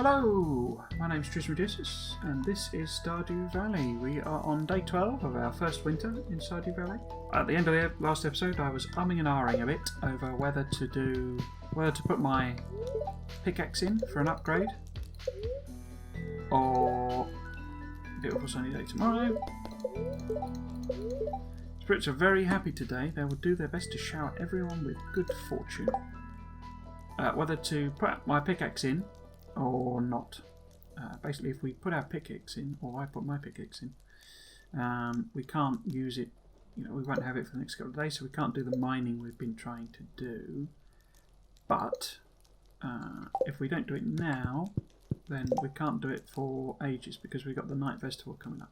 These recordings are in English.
Hello, my name's Tuesday GMT and this is Stardew Valley. We are on day 12 of our first winter in Stardew Valley. At the end of the last episode I was umming and ahhing a bit over whether to put my pickaxe in for an upgrade or beautiful sunny day tomorrow. Spirits are very happy today. They will do their best to shower everyone with good fortune. Whether to put my pickaxe in or not. Basically, if we put our pickaxe in, or I put my pickaxe in, we can't use it. You know, we won't have it for the next couple of days, so we can't do the mining we've been trying to do. But if we don't do it now, then we can't do it for ages because we've got the night festival coming up.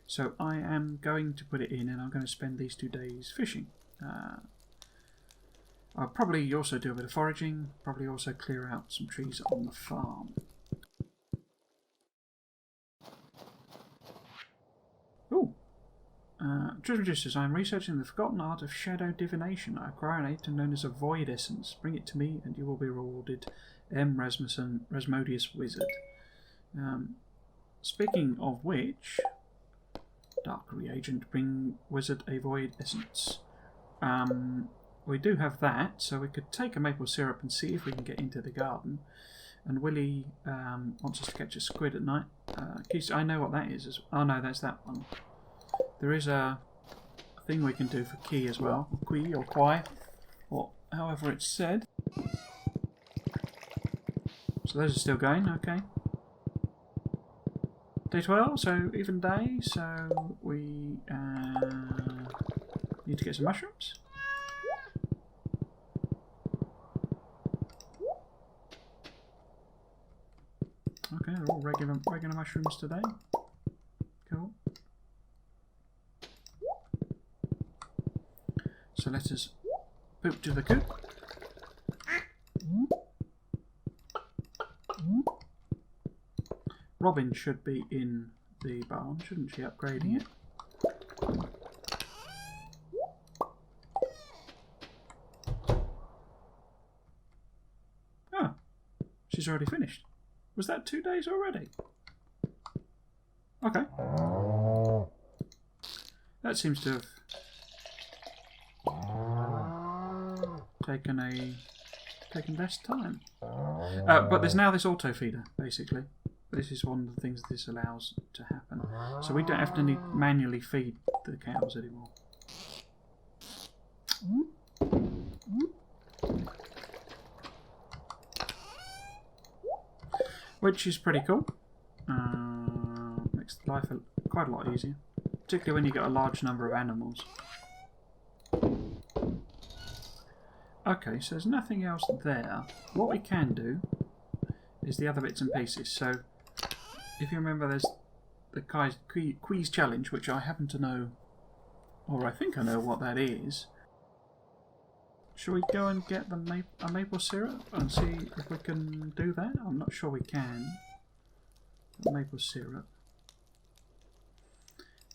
So I am going to put it in, and I'm going to spend these 2 days fishing. I'll probably also do a bit of foraging, probably also clear out some trees on the farm. Ooh! Introduces, I am researching the forgotten art of shadow divination. I acquire an item known as a void essence. Bring it to me and you will be rewarded. M. Rasmodius Wizard. Speaking of which, Dark Reagent, bring Wizard a void essence. We do have that, so we could take a maple syrup and see if we can get into the garden. And Willie wants us to catch a squid at night. I know what that is. Oh no, that's that one. There is a thing we can do for key as well. Quee or quai, or however it's said. So those are still going, okay. Day 12, so even day, so we need to get some mushrooms. Okay, they're all regular mushrooms today. Cool. So let us poop to the coop. Robin should be in the barn, shouldn't she? Upgrading it. Oh, she's already finished. Was that 2 days already? Okay. That seems to have taken less time. But there's now this auto feeder, basically. This is one of the things this allows to happen. So we don't have to manually feed the cows anymore. Which is pretty cool. Makes life quite a lot easier. Particularly when you get a large number of animals. Okay, so there's nothing else there. What we can do is the other bits and pieces. So, if you remember, there's the Quiz Challenge, which I happen to know, or I think I know what that is. Shall we go and get the maple syrup and see if we can do that? I'm not sure we can. Maple syrup.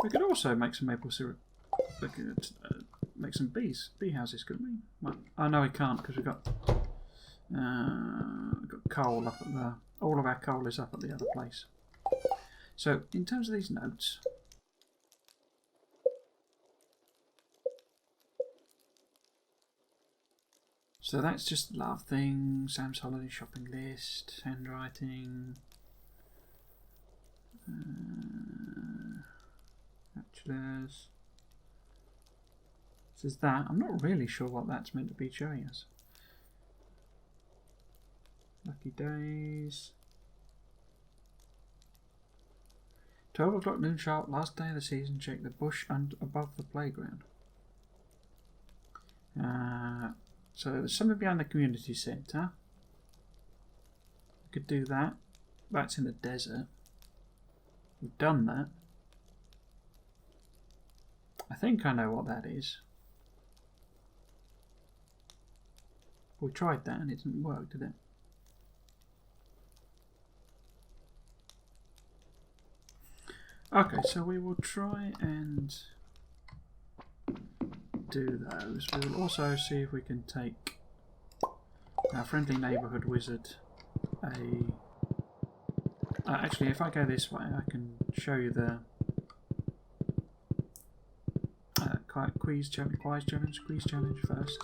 We could also make some maple syrup. We could make some bee houses, couldn't we? Well, oh no, we can't because we've got coal up at the. All of our coal is up at the other place. So in terms of these notes. So that's just love things, Sam's holiday shopping list, handwriting, bachelors. This is that. I'm not really sure what that's meant to be showing us. Lucky days. 12 o'clock noon sharp, last day of the season, check the bush above the playground. So there's something behind the community centre. We could do that. That's in the desert. We've done that. I think I know what that is. We tried that and it didn't work, did it? Okay, so we will try and do those. We will also see if we can take our friendly neighbourhood wizard a Actually, if I go this way, I can show you the quiz challenge first.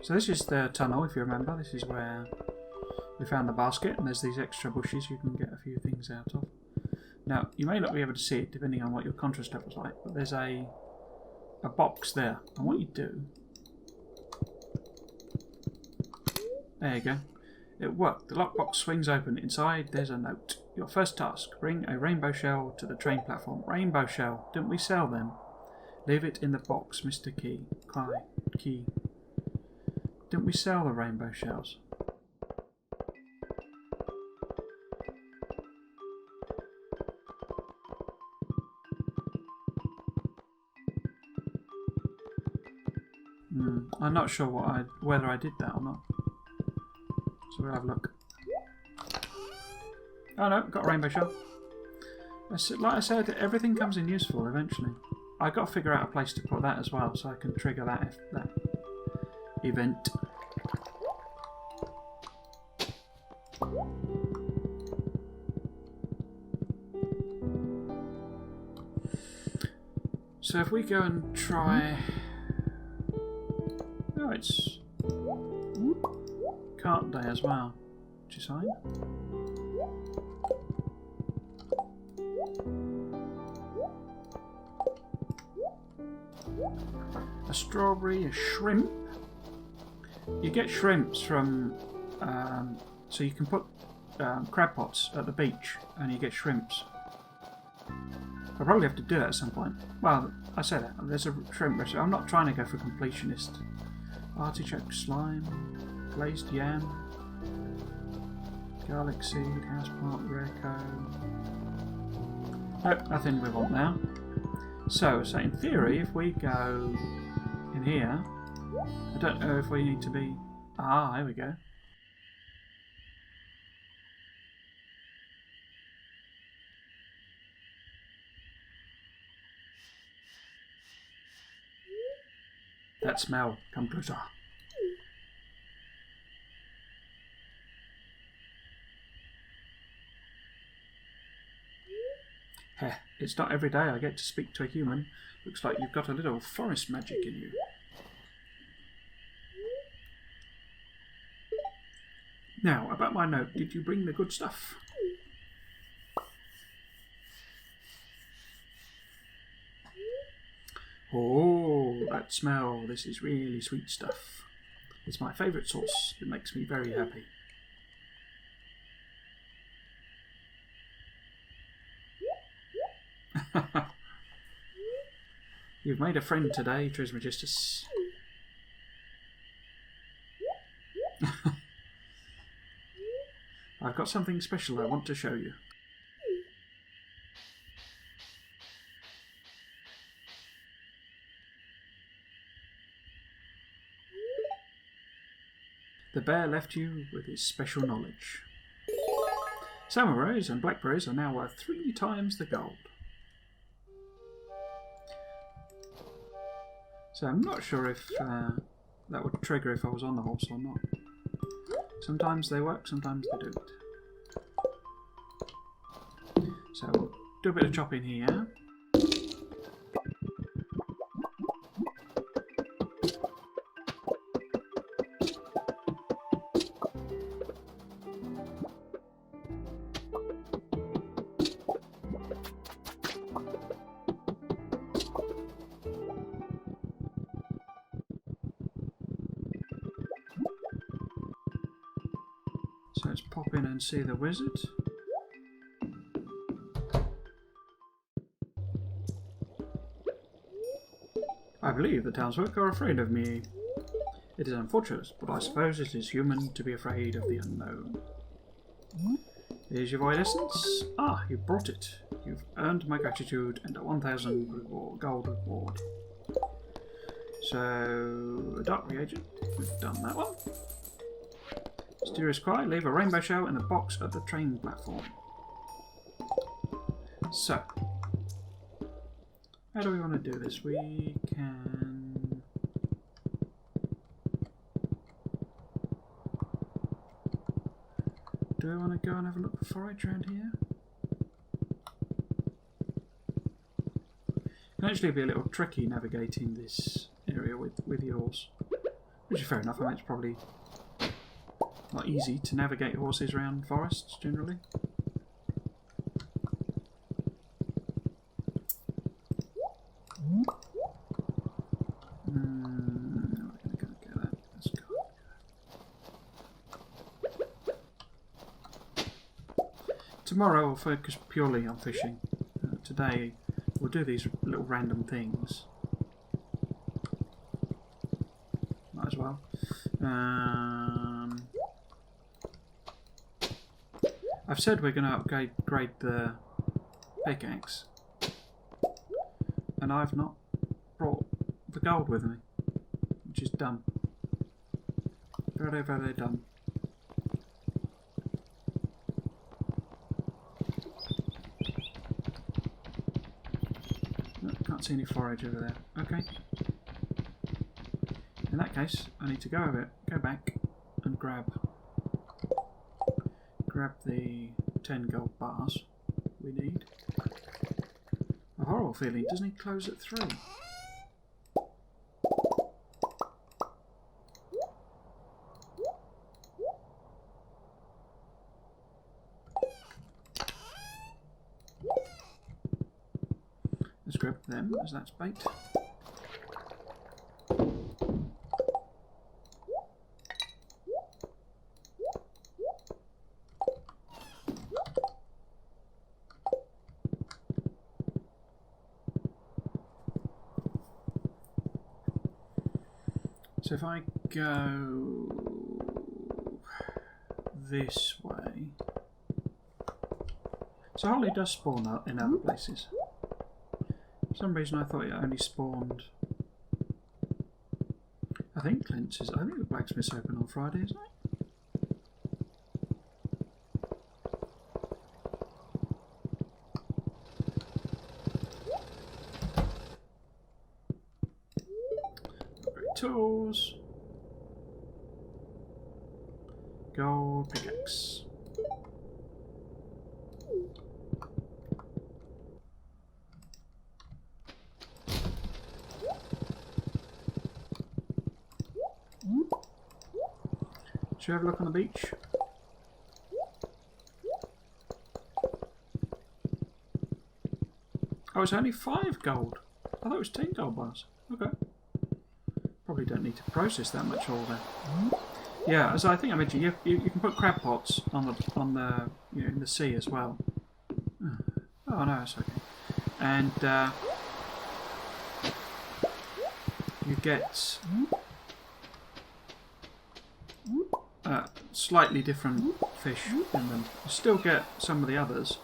So this is the tunnel, if you remember. This is where we found the basket, and there's these extra bushes you can get a few things out of. Now, you may not be able to see it depending on what your contrast level's like, but there's a box there. And what you do... There you go. It worked. The lockbox swings open. Inside, there's a note. Your first task, bring a rainbow shell to the train platform. Rainbow shell. Didn't we sell them? Leave it in the box, Mr. Key. Didn't we sell the rainbow shells? I'm not sure whether I did that or not. So we'll have a look. Oh no, got a rainbow shell. Like I said, everything comes in useful eventually. I've got to figure out a place to put that as well, so I can trigger that event. So if we go and try... Oh, it's cart day as well, which is fine. A strawberry, a shrimp. You get shrimps from... so you can put crab pots at the beach and you get shrimps. I'll probably have to do that at some point. Well, I say that. There's a shrimp recipe. I'm not trying to go for completionist. Artichoke slime, glazed yam, garlic seed, houseplant, rareco. Nope, nothing we want now. So in theory, if we go in here, I don't know if we need to be... Ah, here we go. That smell, come closer. Heh, it's not every day I get to speak to a human. Looks like you've got a little forest magic in you. Now, about my note, did you bring the good stuff? Oh, that smell. This is really sweet stuff. It's my favourite sauce. It makes me very happy. You've made a friend today, Trismegistus. I've got something special I want to show you. The bear left you with his special knowledge. Samarose and blackberries are now worth 3 times the gold. So I'm not sure if that would trigger if I was on the horse or not. Sometimes they work, sometimes they don't. So we'll do a bit of chopping here. So let's pop in and see the wizard. I believe the townsfolk are afraid of me. It is unfortunate, but I suppose it is human to be afraid of the unknown. Here's your void essence. Ah, you brought it. You've earned my gratitude and a 1,000 gold reward. So, a dark reagent. We've done that one. Mysterious cry. Leave a rainbow shell in a box at the train platform. So, how do we want to do this? We can... Do I want to go and have a look for forage around here? It can actually be a little tricky navigating this area with yours. Which is fair enough. I mean, it's probably not easy to navigate horses around forests generally. Tomorrow I'll focus purely on fishing. Today we'll do these little random things. Might as well. I've said we're going to upgrade the pickaxe, and I've not brought the gold with me, which is dumb. Very, very dumb. Can't see any forage over there. Okay. In that case, I need to go back and grab the 10 gold bars we need. A horrible feeling, doesn't he close at 3? Let's grab them, as that's bait. So if I go this way... So Holly does spawn in other places. For some reason I thought it only spawned... I think the blacksmith's open on Friday, isn't it? Tools. Gold pickaxe. Should we have a look on the beach? Oh, it's only 5 gold. I thought it was 10 gold bars. Okay. Probably don't need to process that much ore then. Yeah, as I think I mentioned, you can put crab pots on the in the sea as well. Oh no, it's okay. And you get slightly different fish in them. You still get some of the others,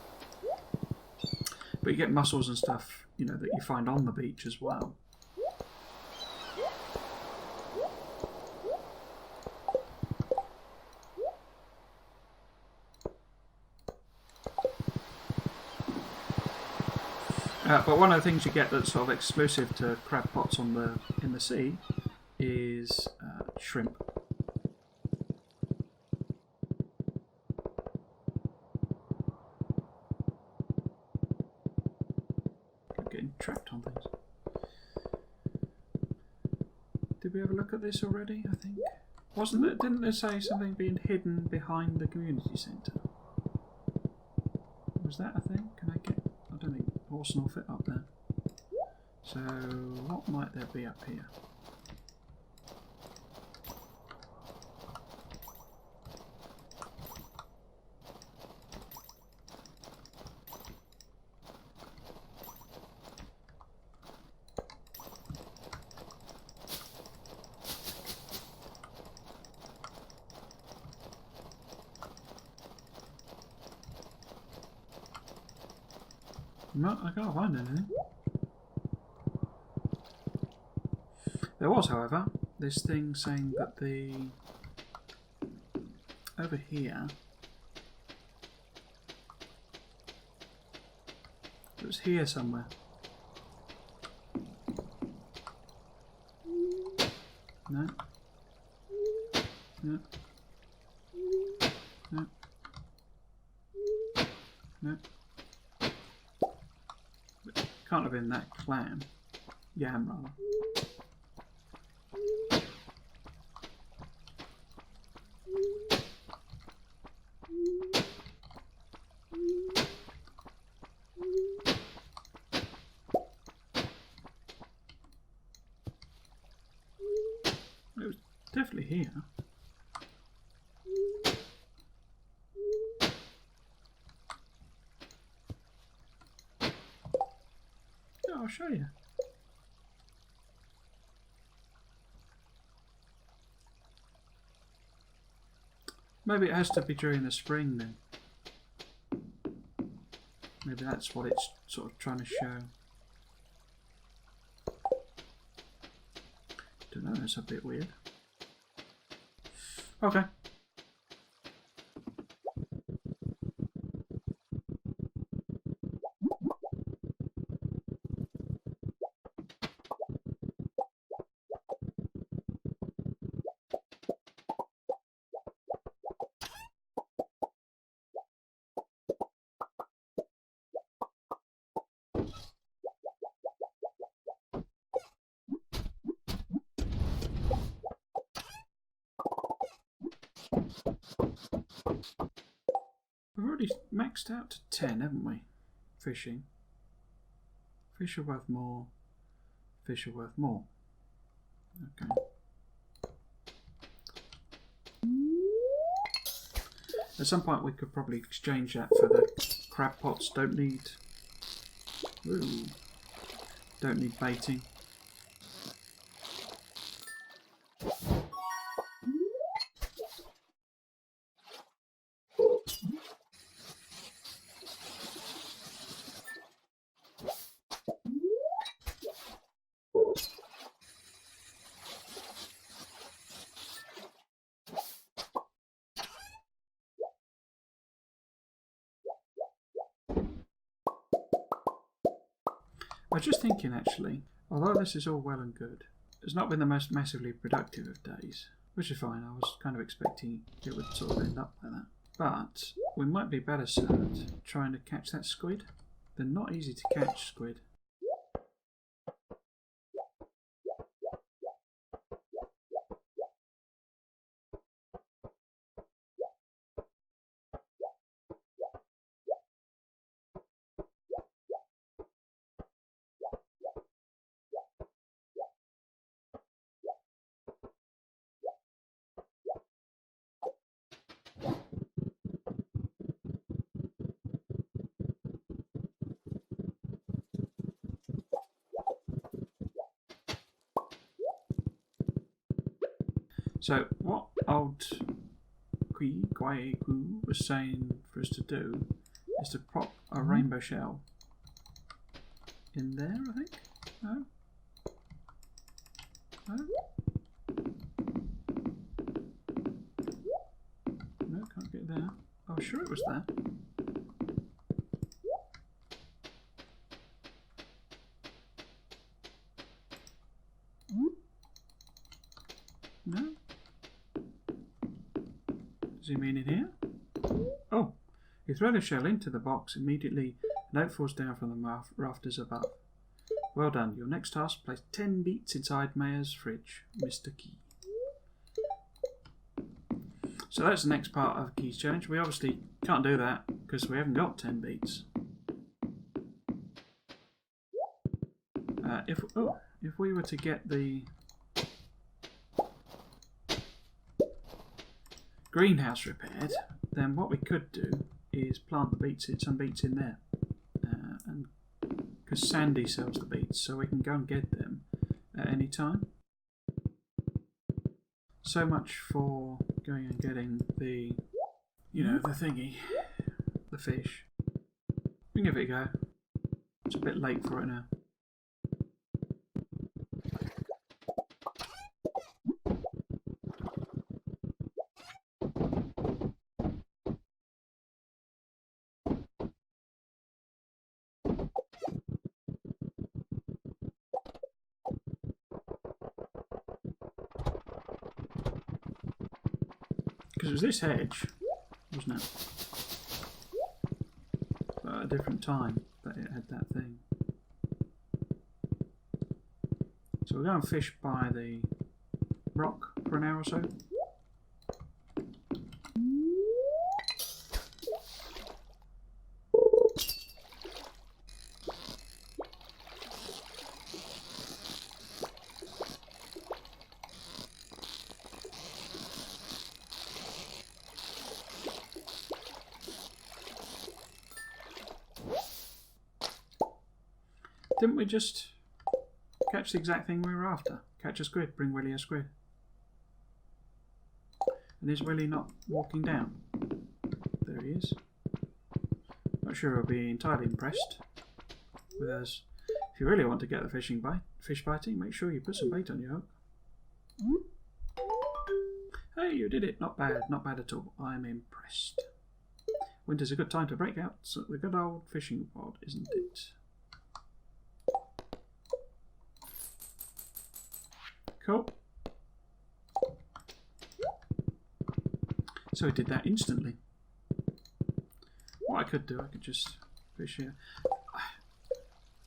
but you get mussels and stuff, that you find on the beach as well. But one of the things you get that's sort of exclusive to crab pots in the sea is shrimp. I'm getting trapped on things. Did we have a look at this already? I think wasn't it? Didn't there say something being hidden behind the community centre? Was that a thing? Can I get? I don't think horse will fit up there. So what might there be up here? No, I can't find anything. There was, however, this thing saying that the... over here... it was here somewhere. No. No. No. No. Can't have been that clam. Yam, rather. It was definitely here. Yeah, I'll show you. Maybe it has to be during the spring then. Maybe that's what it's sort of trying to show. Don't know, that's a bit weird. Okay. We've already maxed out to 10, haven't we? Fishing. Fish are worth more. Fish are worth more. Okay. At some point we could probably exchange that for the crab pots. Don't need... ooh, don't need baiting. I was just thinking actually, although this is all well and good, it's not been the most massively productive of days, which is fine. I was kind of expecting it would sort of end up like that. But we might be better served trying to catch that squid. They're not easy to catch, squid. So what old Kwai was saying for us to do is to prop a rainbow shell in there, I think? No? No? No, can't get there. I was sure it was there. No? Does he mean in here? Oh! You throw the shell into the box, immediately a note falls down from the rafters above. Well done. Your next task, place 10 beets inside Maya's fridge. Mr. Key. So that's the next part of Key's challenge. We obviously can't do that because we haven't got 10 beets. If we were to get the greenhouse repaired, then what we could do is plant the beets, some beets in there, and because Sandy sells the beets, so we can go and get them at any time. So much for going and getting the, you know, the thingy, the fish. We can give it a go. It's a bit late for it now. Because it was this hedge, wasn't it? But at a different time that it had that thing. So we'll go and fish by the rock for an hour or so. Didn't we just catch the exact thing we were after? Catch a squid, bring Willie a squid. And is Willie not walking down? There he is. Not sure he'll be entirely impressed with us. If you really want to get the fish biting, make sure you put some bait on your hook. Hey, you did it. Not bad at all. I'm impressed. Winter's a good time to break out the good old fishing rod, isn't it? Cool. So it did that instantly. What I could do, I could just fish here.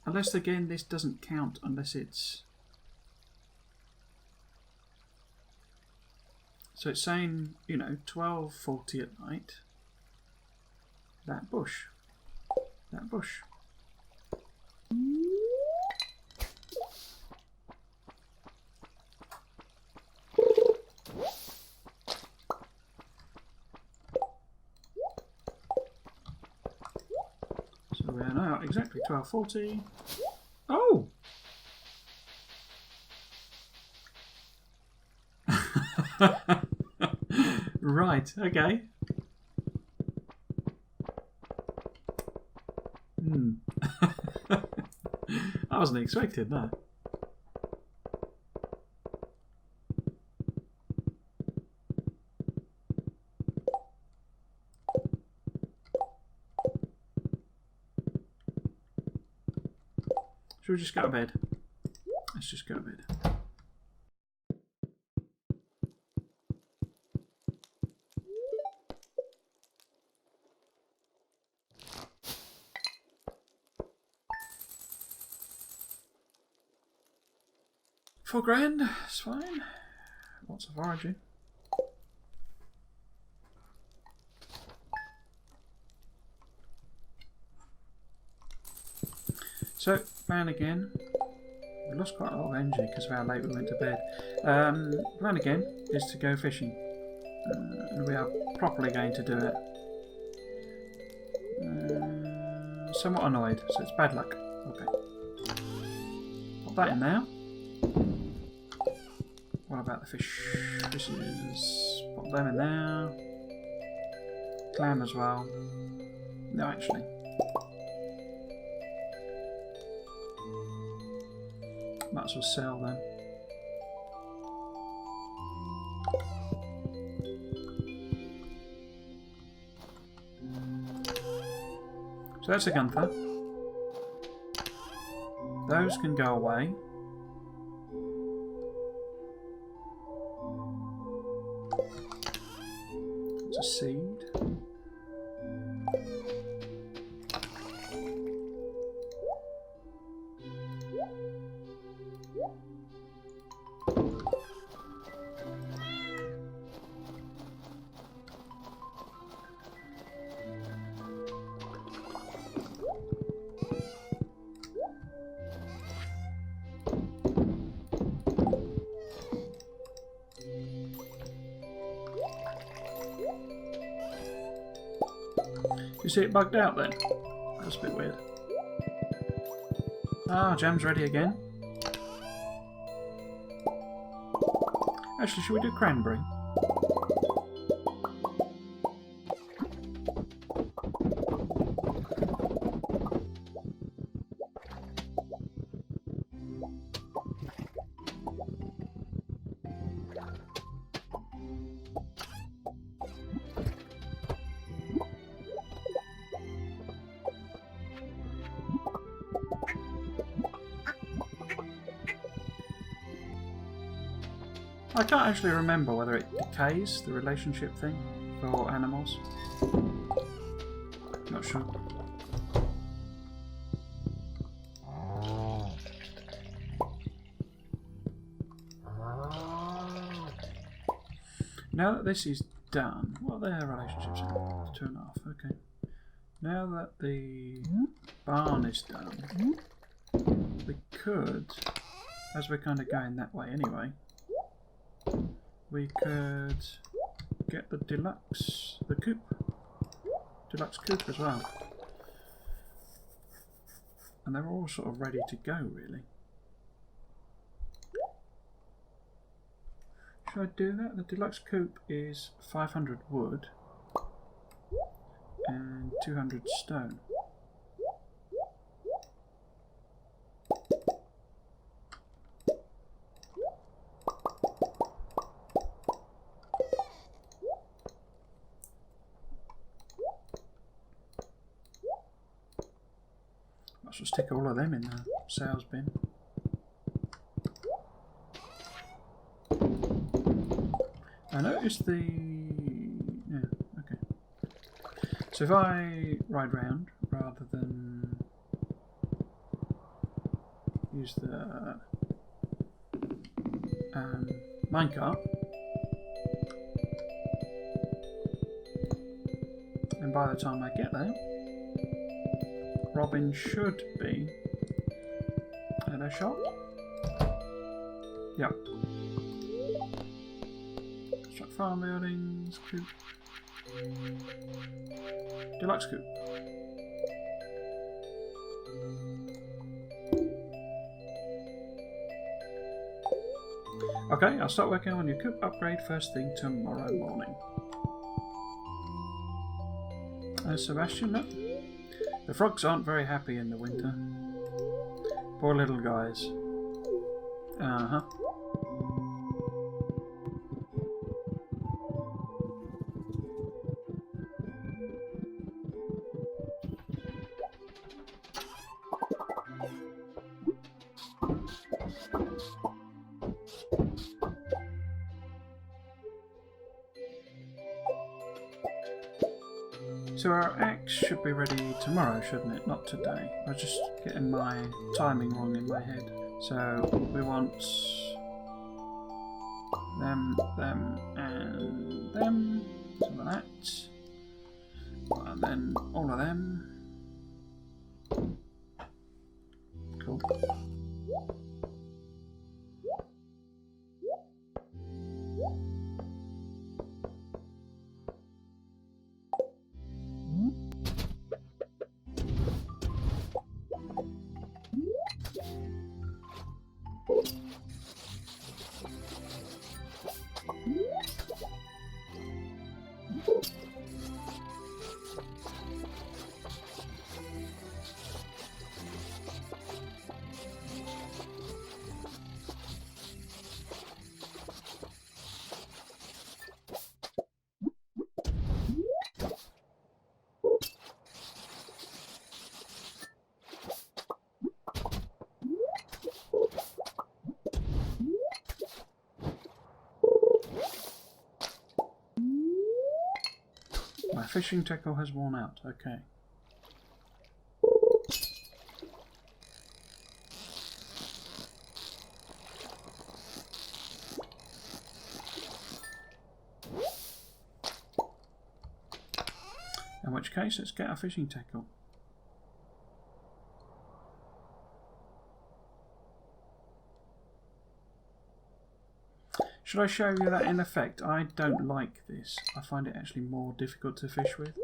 Unless, again, this doesn't count unless it's... So it's saying, you know, 12:40 at night. That bush. That bush. So we are now exactly 12:40. Oh! Right, okay. I wasn't expecting that. Should we just go to bed? Let's just go to bed. £4,000, it's fine. Lots of foraging. So, plan again. We lost quite a lot of energy because of how late we went to bed. Plan again is to go fishing. And we are properly going to do it. Somewhat annoyed, so it's bad luck. Okay. Pop that in there. What about the fish? Fishes. Pop them in there. Clam as well. No, actually. Might as well sell them. So that's a gunther. Those can go away. It's a seed. You see it bugged out then? That's a bit weird. Ah, jam's ready again. Actually, should we do cranberry? I can't actually remember whether it decays, the relationship thing, for animals. Not sure. Now that this is done, what are their relationships? 2.5, okay. Now that the barn is done, we could, as we're kind of going that way anyway, we could get the deluxe coop as well. And they're all sort of ready to go, really. Should I do that? The deluxe coop is 500 wood and 200 stone. Might as well stick all of them in the sales bin. I noticed the... yeah, okay. So if I ride round rather than use the minecart, and by the time I get there, Robin should be at a shop. Yep. Construct farm buildings, coop. Deluxe coop. Okay, I'll start working on your coop upgrade first thing tomorrow morning. Sebastian, no. The frogs aren't very happy in the winter. Poor little guys. Uh-huh. So our axe should be ready tomorrow, shouldn't it? Not today. I was just getting my timing wrong in my head. So we want them, and them. Some of that. And then all of them. Cool. My fishing tackle has worn out, okay. In which case, let's get our fishing tackle. Should I show you that in effect? I don't like this. I find it actually more difficult to fish with.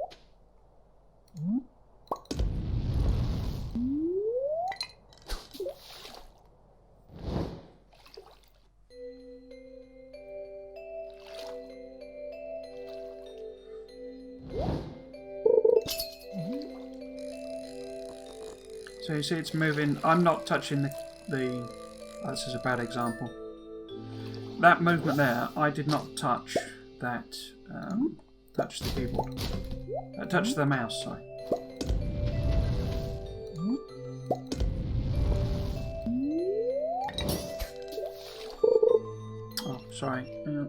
So you see it's moving. I'm not touching the oh, this is a bad example. That movement there, I did not touch that, touch the keyboard. Touch the mouse, sorry. Oh, sorry. Hang on.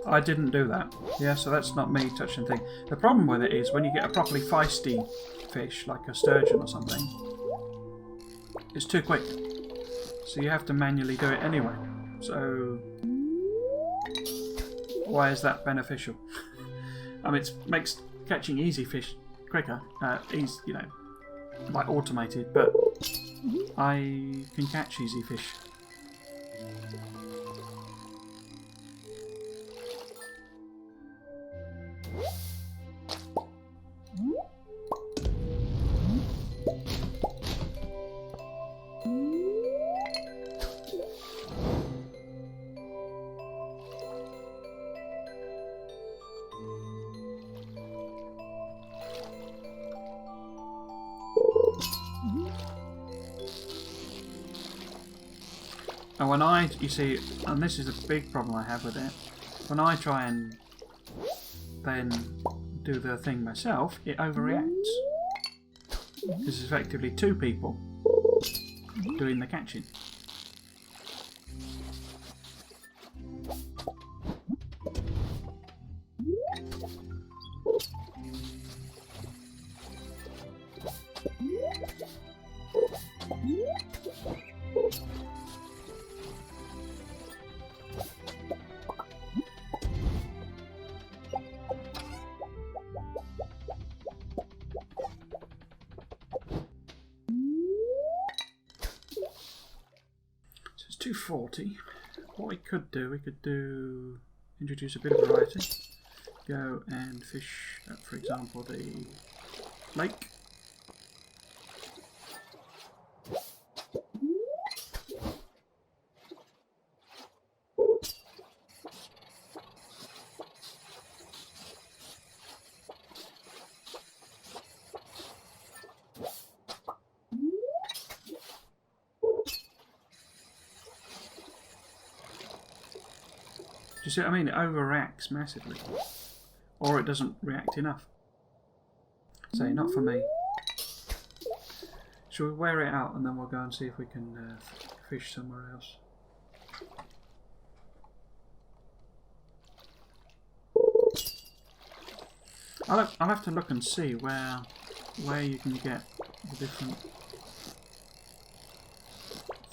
I didn't do that. Yeah, so that's not me touching the thing. The problem with it is when you get a properly feisty fish, like a sturgeon or something, it's too quick. So you have to manually do it anyway. So why is that beneficial? I mean, it makes catching easy fish quicker, you know, like automated, but I can catch easy fish. And when you see, and this is a big problem I have with it, when I try and then do the thing myself, it overreacts. This is effectively two people doing the catching. So it's 240. What we could do, introduce a bit of variety. Go and fish, for example, the lake. Do you see what I mean? It overreacts massively. Or it doesn't react enough. Say, not for me. Shall we wear it out and then we'll go and see if we can fish somewhere else? I'll have to look and see where you can get the different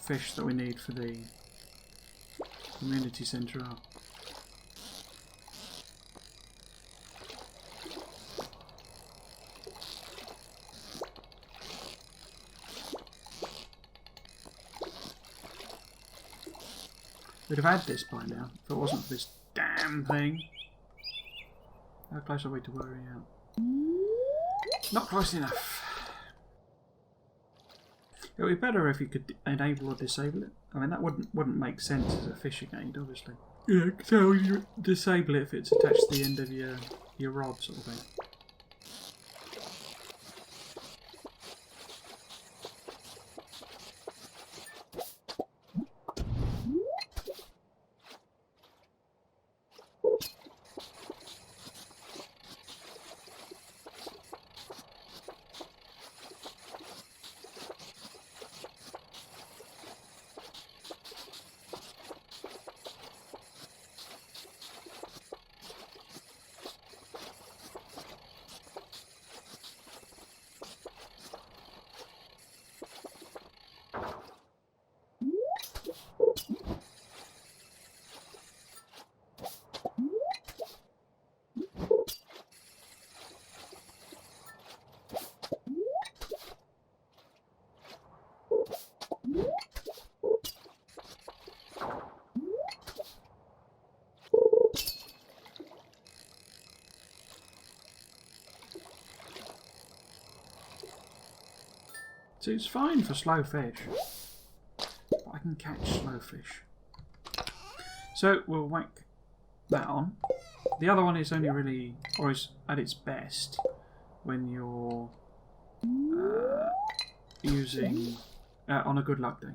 fish that we need for the community centre. We'd have had this by now if it wasn't for this damn thing. How close are we to wearing out? Not close enough. It would be better if you could enable or disable it. I mean, that wouldn't make sense as a fishing aid, obviously. Yeah, so you disable it if it's attached to the end of your rod, sort of thing. So it's fine for slow fish, but I can catch slow fish. So we'll whack that on. The other one is only really, or is at its best, when you're using on a good luck day.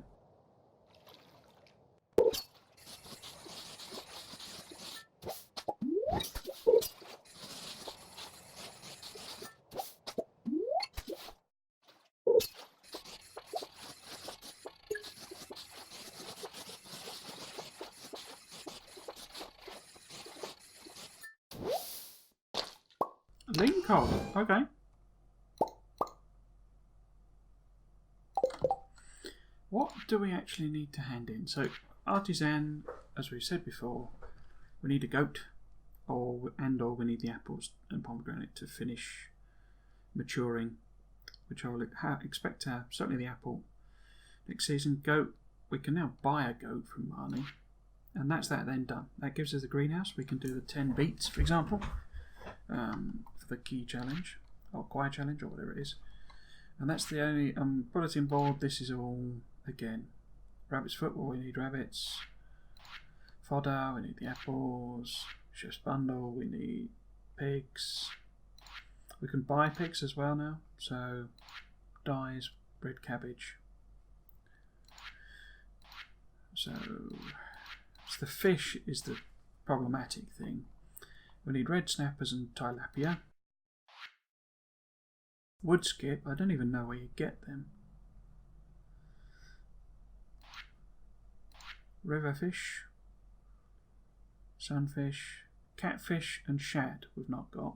Clean coal. Okay. What do we actually need to hand in? So, artisan, as we said before, we need a goat, or we need the apples and pomegranate to finish maturing, which I will expect to have, certainly the apple next season. Goat, we can now buy a goat from Marnie, and that's that then done. That gives us the greenhouse. We can do the 10 beets, for example, for the key challenge, or choir challenge, or whatever it is. And that's the only bulletin board. This is all, again, rabbit's foot. Well, we need rabbits. Fodder, we need the apples. Chef's bundle, we need pigs. We can buy pigs as well now. So, dyes, red cabbage. So the fish is the problematic thing. We need red snappers and tilapia. Wood skip, I don't even know where you get them. River fish, sunfish, catfish and shad we've not got.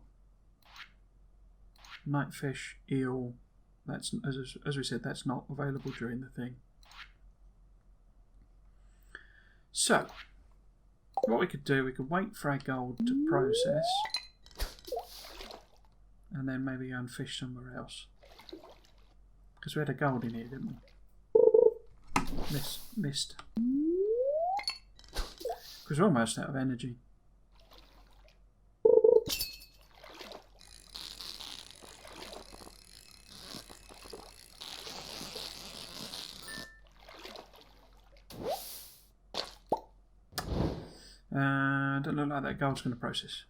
Nightfish, eel, that's, as we said, that's not available during the thing. So, what we could do, we could wait for our gold to process and then maybe go and fish somewhere else. Because we had a gold in here, didn't we? Missed. Because we're almost out of energy. Don't look like that gold's going to process.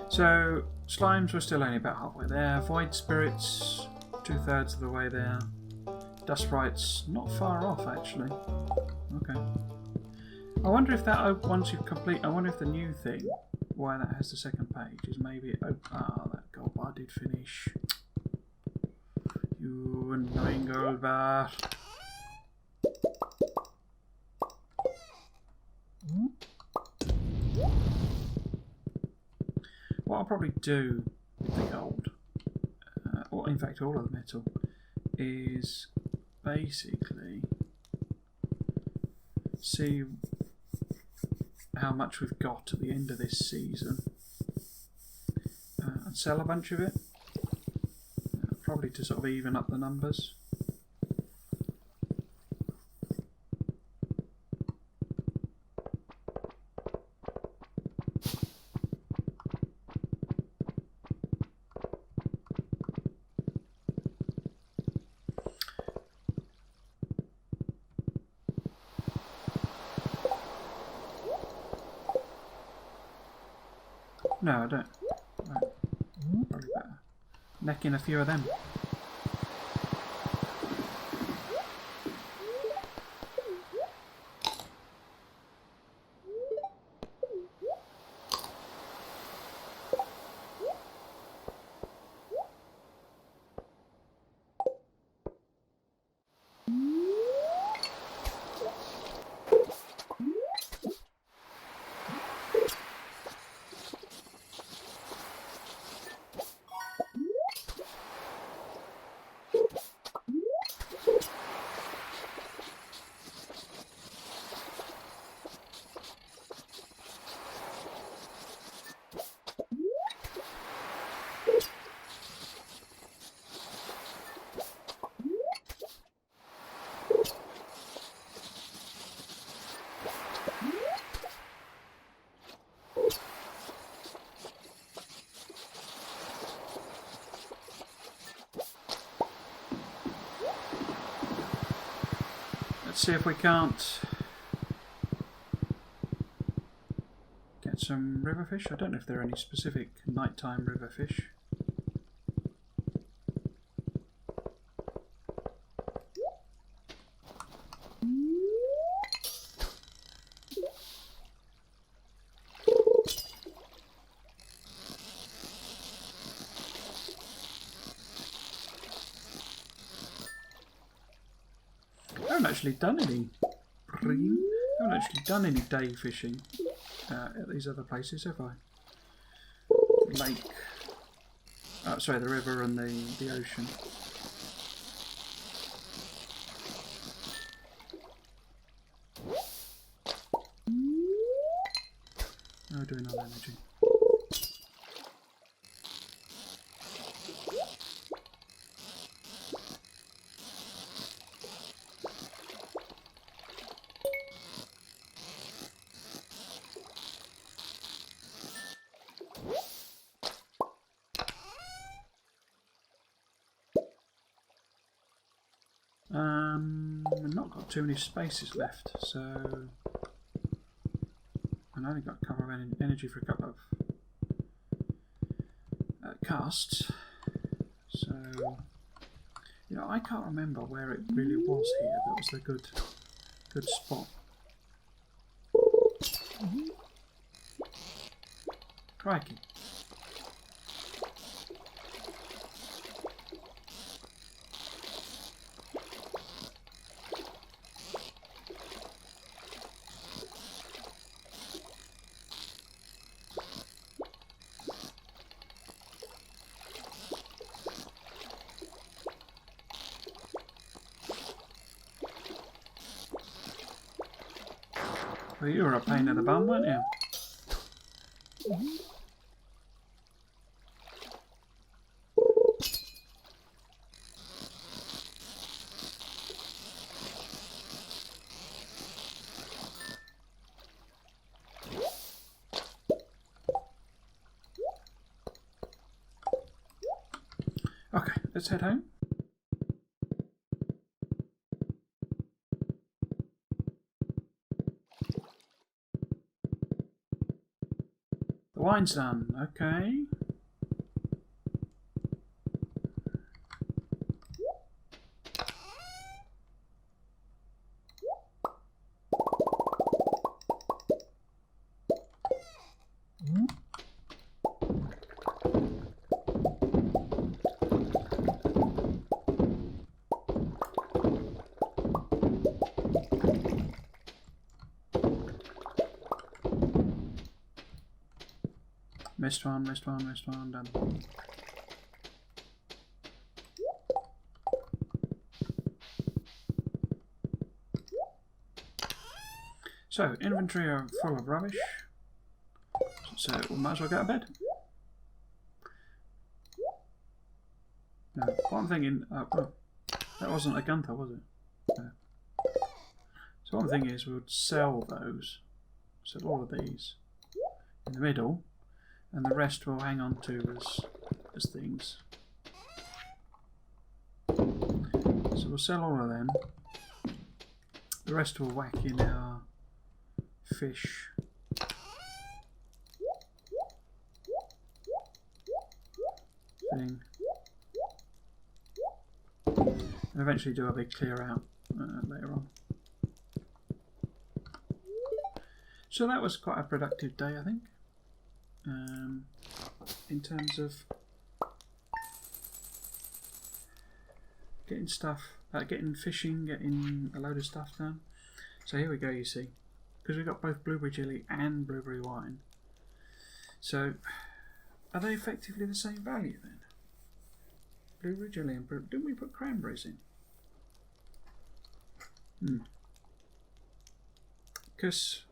So, slimes, we're still only about halfway there. Void spirits, 2/3 of the way there. Dust sprites, not far off actually. Okay. I wonder if that, once you complete, I wonder if the new thing, why that has the second page, is maybe, that gold bar did finish. You annoying gold bar. What I'll probably do with the gold, or in fact all of the metal, is basically see how much we've got at the end of this season and sell a bunch of it, probably to sort of even up the numbers. No, I don't. Right. Probably better. Neck in a few of them. Let's see if we can't get some river fish. I don't know if there are any specific nighttime river fish. I haven't actually done any day fishing at these other places, have I? Lake. Oh, sorry, the river and the ocean. No, doing on energy. We've not got too many spaces left, so I've only got a couple of energy for a couple of casts. So, you know, I can't remember where it really was here. That was the good spot. Crikey. Well, you were a pain in the bum, weren't you? Okay, let's head home. The wine's done, okay. Missed one, done. So, inventory are full of rubbish, so we might as well go to bed. No, what I'm thinking, well, that wasn't a Gunther, was it? No. So what I'm thinking is we would sell those, sell all of these in the middle, and the rest we'll hang on to as things. So we'll sell all of them. The rest we'll whack in our fish. Thing. And eventually do a big clear out later on. So that was quite a productive day, I think. In terms of getting stuff, getting fishing, getting a load of stuff done. So here we go, you see, because we've got both blueberry jelly and blueberry wine. So are they effectively the same value then? Blueberry jelly and didn't we put cranberries in? Because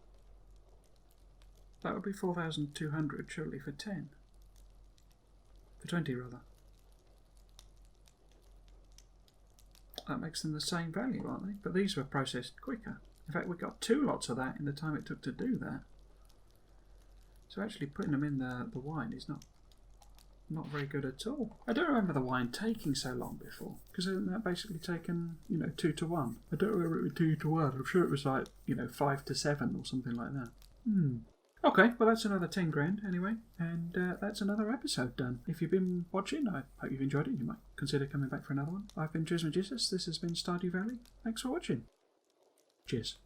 that would be 4,200 surely for 10. For 20 rather. That makes them the same value, aren't they? But these were processed quicker. In fact, we got 2 lots of that in the time it took to do that. So actually putting them in the wine is not not very good at all. I don't remember the wine taking so long before, because isn't that basically taken, 2 to 1? I don't remember it was 2 to 1. I'm sure it was like, 5 to 7 or something like that. Okay, well that's another 10 grand anyway, and that's another episode done. If you've been watching, I hope you've enjoyed it. You might consider coming back for another one. I've been Tuesday GMT. This has been Stardew Valley. Thanks for watching. Cheers.